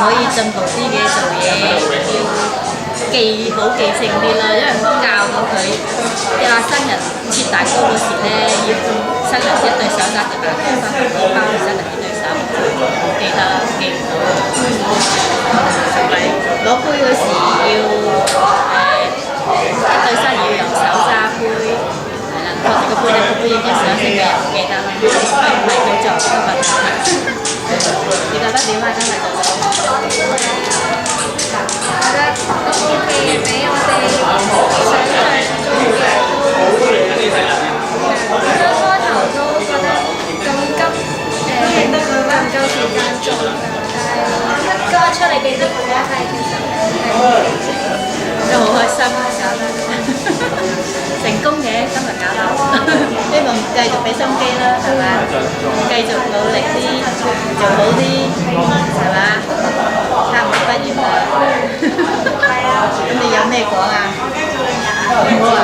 可以進步啲嘅做嘢，要記好記性啲啦，因為教到佢，你話新人切蛋糕嗰時咧，要新人一對手揸住蛋糕，翻去包新人一對手，記得記唔到，同埋攞杯嗰時要一對新人要用手揸杯，係啦，托住個杯咧，個杯應該上升嘅，唔記得啦，唔係佢做今日。你覺得點啊？今日做到？我覺得都 OK 嘅，比我哋想象中嘅都開頭都覺得咁急，唔夠時間做，但係一交出嚟嘅結果係其實都好開心搞得成功嘅，今日搞得，希望繼續俾心機啦，係嘛？繼續努力啲，做好啲，係嘛？差唔多畢業啦，咁你有咩講啊？好啊！